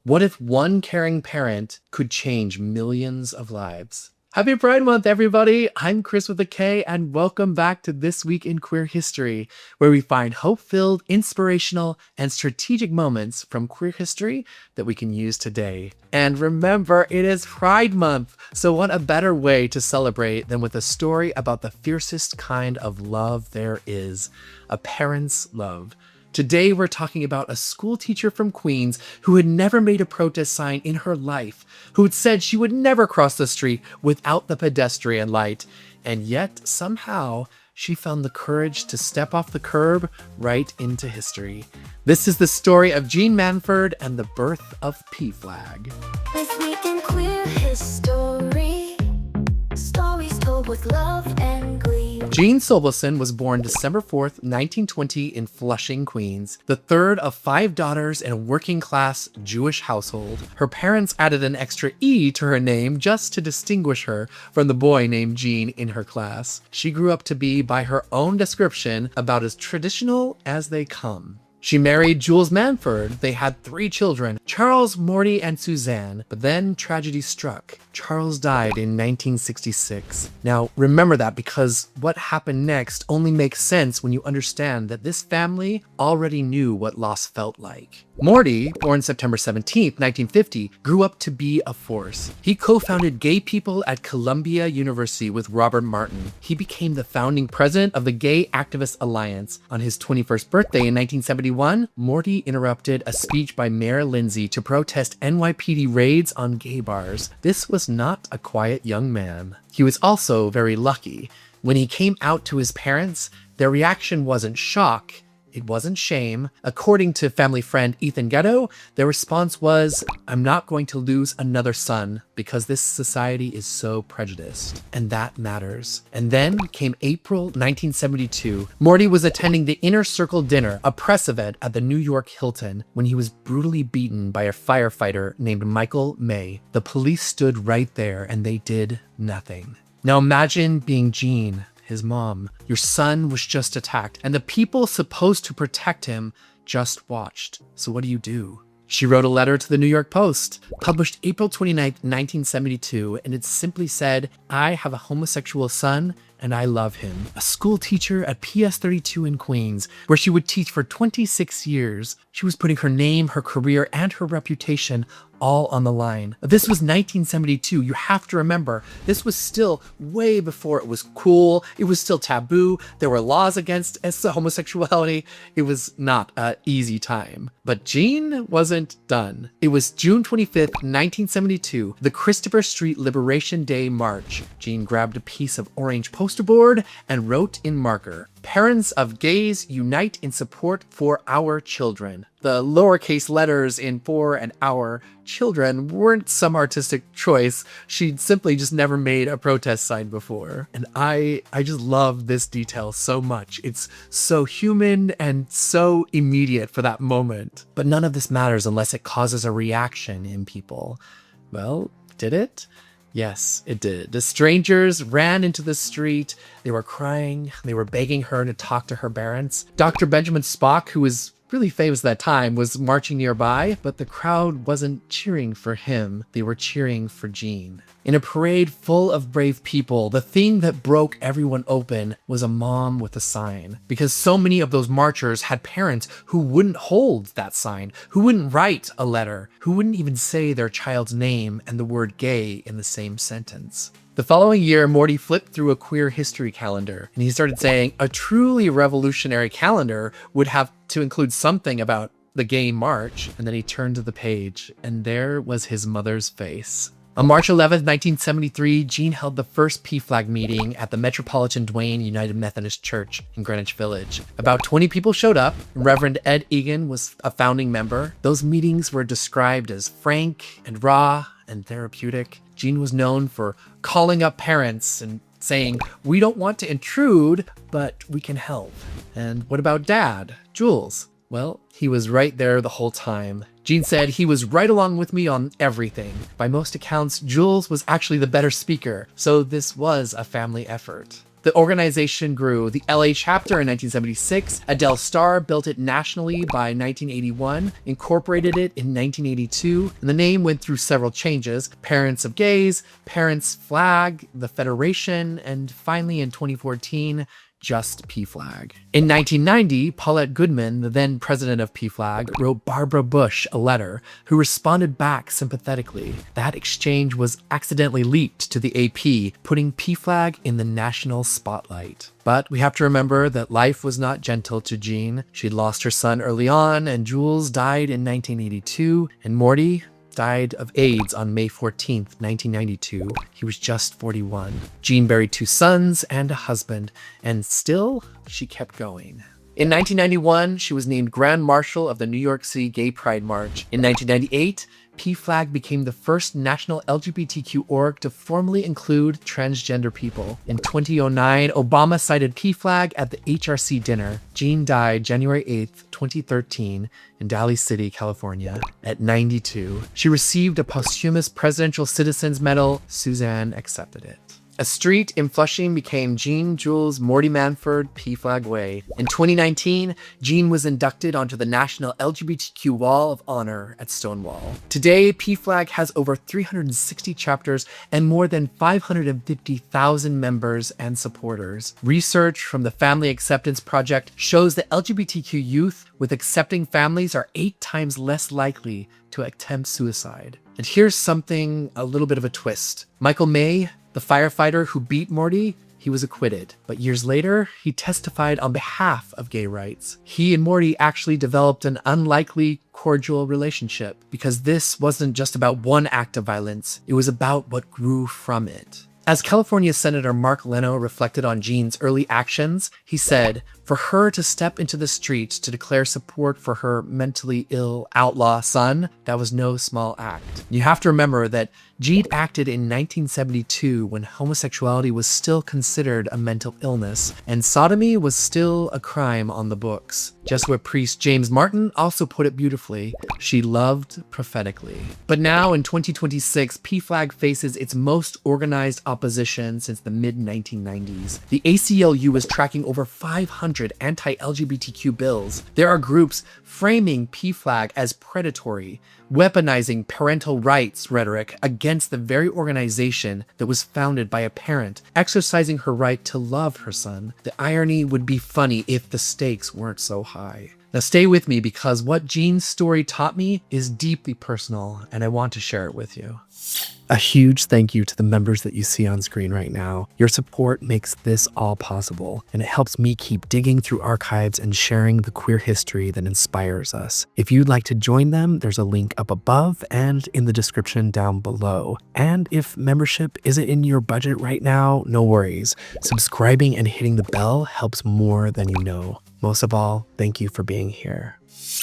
What if one caring parent could change millions of lives? Happy Pride Month, everybody! I'm Chris with a K, and welcome back to This Week in Queer History, where we find hope-filled, inspirational, and strategic moments from queer history that we can use today. And remember, it is Pride Month, so what a better way to celebrate than with a story about the fiercest kind of love there is, a parent's love. Today, we're talking about a school teacher from Queens who had never made a protest sign in her life, who had said she would never cross the street without the pedestrian light, and yet, somehow, she found the courage to step off the curb right into history. This is the story of Jeanne Manford and the birth of PFLAG. This week in queer history, stories told with love and glee. Jeanne Sobelson was born December 4th, 1920 in Flushing, Queens, the third of 5 daughters in a working-class Jewish household. Her parents added an extra E to her name just to distinguish her from the boy named Jean in her class. She grew up to be, by her own description, about as traditional as they come. She married Jules Manford. They had 3 children, Charles, Morty, and Suzanne. But then tragedy struck. Charles died in 1966. Now, remember that because what happened next only makes sense when you understand that this family already knew what loss felt like. Morty, born September 17th, 1950, grew up to be a force. He co-founded Gay People at Columbia University with Robert Martin. He became the founding president of the Gay Activist Alliance. On his 21st birthday in 1971, Morty interrupted a speech by Mayor Lindsay to protest NYPD raids on gay bars. This was not a quiet young man. He was also very lucky. When he came out to his parents, their reaction wasn't shock. It wasn't shame. According to family friend Ethan Ghetto, their response was, "I'm not going to lose another son because this society is so prejudiced." And that matters. And then came April 1972. Morty was attending the Inner Circle dinner, a press event at the New York Hilton, when he was brutally beaten by a firefighter named Michael May. The police stood right there and they did nothing. Now imagine being Jeanne, his mom. Your son was just attacked, and the people supposed to protect him just watched. So what do? She wrote a letter to the New York Post, published April 29th, 1972, and it simply said, "I have a homosexual son, and I love him." A school teacher at PS 32 in Queens, where she would teach for 26 years. She was putting her name, her career, and her reputation all on the line. This was 1972. You have to remember, this was still way before it was cool. It was still taboo. There were laws against homosexuality. It was not an easy time. But Jeanne wasn't done. It was June 25th, 1972, the Christopher Street Liberation Day March. Jeanne grabbed a piece of orange poster board and wrote in marker, "Parents of gays unite in support for our children." The lowercase letters in "for" and "our children" weren't some artistic choice. She'd simply just never made a protest sign before. And I just love this detail so much. It's so human and so immediate for that moment. But none of this matters unless it causes a reaction in people. Well, did it? Yes, it did. The strangers ran into the street. They were crying. They were begging her to talk to her parents. Dr. Benjamin Spock, who was really famous at that time, was marching nearby, but the crowd wasn't cheering for him. They were cheering for Jeanne. In a parade full of brave people, the thing that broke everyone open was a mom with a sign. Because so many of those marchers had parents who wouldn't hold that sign, who wouldn't write a letter, who wouldn't even say their child's name and the word gay in the same sentence. The following year, Morty flipped through a queer history calendar, and he started saying a truly revolutionary calendar would have to include something about the gay march. And then he turned to the page, and there was his mother's face. On March 11th, 1973, Jeanne held the first PFLAG meeting at the Metropolitan Duane United Methodist Church in Greenwich Village. About 20 people showed up. Reverend Ed Egan was a founding member. Those meetings were described as frank and raw and therapeutic. Jeanne was known for calling up parents and saying, "We don't want to intrude, but we can help." And what about Dad, Jules? Well, he was right there the whole time. Jeanne said he was right along with me on everything. By most accounts, Jules was actually the better speaker, so this was a family effort. The organization grew. The LA chapter in 1976, Adele Starr built it nationally by 1981, incorporated it in 1982, and the name went through several changes: Parents of Gays, Parents Flag, the Federation, and finally in 2014, just PFLAG. In 1990, Paulette Goodman, the then president of PFLAG, wrote Barbara Bush a letter, who responded back sympathetically. That exchange was accidentally leaked to the AP, putting PFLAG in the national spotlight. But we have to remember that life was not gentle to Jeanne. She'd lost her son early on, and Jules died in 1982, and Morty died of AIDS on May 14th, 1992. He was just 41. Jeanne buried 2 sons and a husband, and still, she kept going. In 1991, she was named Grand Marshal of the New York City Gay Pride March. In 1998, PFLAG became the first national LGBTQ org to formally include transgender people. In 2009, Obama cited PFLAG at the HRC dinner. Jeanne died January 8th, 2013 in Daly City, California, at 92. She received a posthumous Presidential Citizens Medal. Suzanne accepted it. A street in Flushing became Jeanne Jules Morty Manford PFLAG Way. In 2019, Jeanne was inducted onto the National LGBTQ Wall of Honor at Stonewall. Today, PFLAG has over 360 chapters and more than 550,000 members and supporters. Research from the Family Acceptance Project shows that LGBTQ youth with accepting families are 8 times less likely to attempt suicide. And here's something, a little bit of a twist. Michael May, the firefighter who beat Morty, he was acquitted. But years later, he testified on behalf of gay rights. He and Morty actually developed an unlikely cordial relationship because this wasn't just about one act of violence, it was about what grew from it. As California Senator Mark Leno reflected on Jeanne's early actions, he said, for her to step into the streets to declare support for her mentally ill outlaw son, that was no small act. You have to remember that Jeanne acted in 1972 when homosexuality was still considered a mental illness, and sodomy was still a crime on the books. Jesuit priest James Martin also put it beautifully: she loved prophetically. But now in 2026, PFLAG faces its most organized opposition since the mid-1990s. The ACLU is tracking over 500 anti-LGBTQ bills. There are groups framing PFLAG as predatory, weaponizing parental rights rhetoric against the very organization that was founded by a parent exercising her right to love her son. The irony would be funny if the stakes weren't so high. Now stay with me, because what Jeanne's story taught me is deeply personal, and I want to share it with you. A huge thank you to the members that you see on screen right now. Your support makes this all possible, and it helps me keep digging through archives and sharing the queer history that inspires us. If you'd like to join them, there's a link up above and in the description down below. And if membership isn't in your budget right now, no worries. Subscribing and hitting the bell helps more than you know. Most of all, thank you for being here.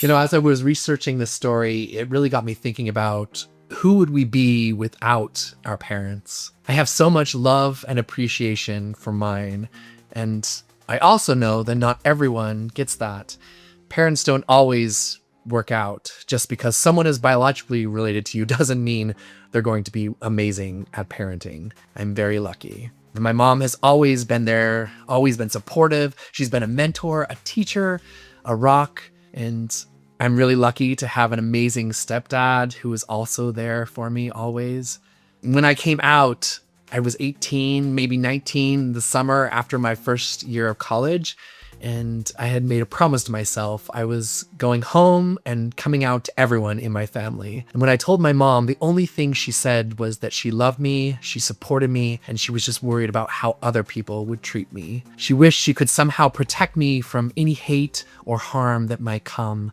You know, as I was researching this story, it really got me thinking about who would we be without our parents? I have so much love and appreciation for mine, and I also know that not everyone gets that. Parents don't always work out. Just because someone is biologically related to you doesn't mean they're going to be amazing at parenting. I'm very lucky. My mom has always been there, always been supportive. She's been a mentor, a teacher, a rock, and I'm really lucky to have an amazing stepdad who is also there for me always. When I came out, I was 18, maybe 19, the summer after my first year of college, and I had made a promise to myself. I was going home and coming out to everyone in my family. And when I told my mom, the only thing she said was that she loved me, she supported me, and she was just worried about how other people would treat me. She wished she could somehow protect me from any hate or harm that might come,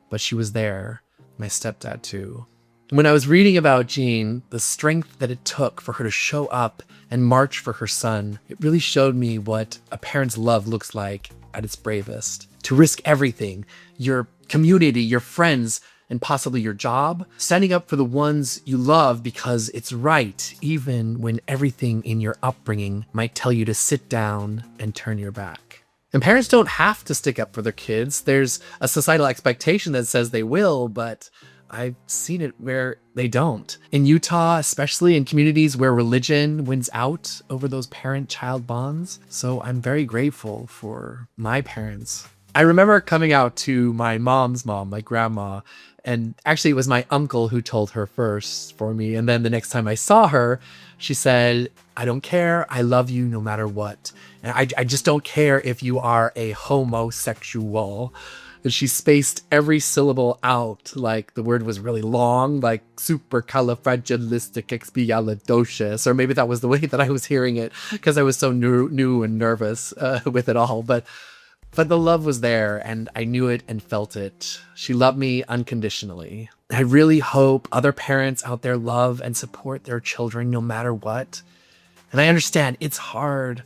but she was there, my stepdad too. When I was reading about Jeanne, the strength that it took for her to show up and march for her son, it really showed me what a parent's love looks like at its bravest. To risk everything, your community, your friends, and possibly your job, standing up for the ones you love because it's right, even when everything in your upbringing might tell you to sit down and turn your back. And parents don't have to stick up for their kids. There's a societal expectation that says they will, but I've seen it where they don't. In Utah, especially in communities where religion wins out over those parent-child bonds. So I'm very grateful for my parents. I remember coming out to my mom's mom, my grandma, and actually it was my uncle who told her first for me. And then the next time I saw her, she said, I don't care. I love you no matter what. And I just don't care if you are a homosexual. And she spaced every syllable out, like the word was really long, like supercalifragilisticexpialidocious, or maybe that was the way that I was hearing it because I was so new and nervous with it all. But the love was there, and I knew it and felt it. She loved me unconditionally. I really hope other parents out there love and support their children no matter what. And I understand it's hard.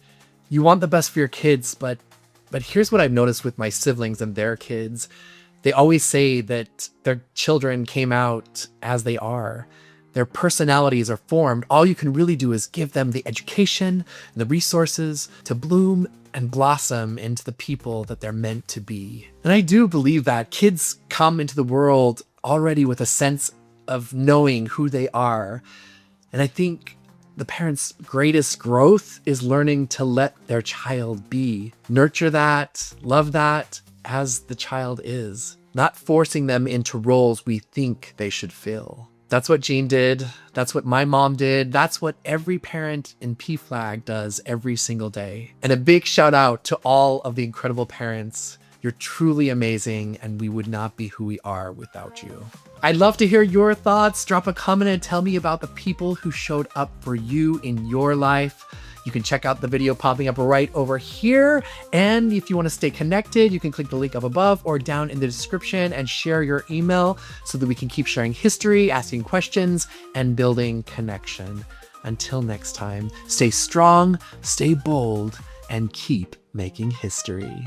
You want the best for your kids, but here's what I've noticed with my siblings and their kids. They always say that their children came out as they are. Their personalities are formed. All you can really do is give them the education and the resources to bloom and blossom into the people that they're meant to be. And I do believe that kids come into the world already with a sense of knowing who they are. And I think the parents' greatest growth is learning to let their child be. Nurture that, love that as the child is, not forcing them into roles we think they should fill. That's what Jeanne did. That's what my mom did. That's what every parent in PFLAG does every single day. And a big shout out to all of the incredible parents. You're truly amazing, and we would not be who we are without you. I'd love to hear your thoughts. Drop a comment and tell me about the people who showed up for you in your life. You can check out the video popping up right over here. And if you want to stay connected, you can click the link up above or down in the description and share your email so that we can keep sharing history, asking questions, and building connection. Until next time, stay strong, stay bold, and keep making history.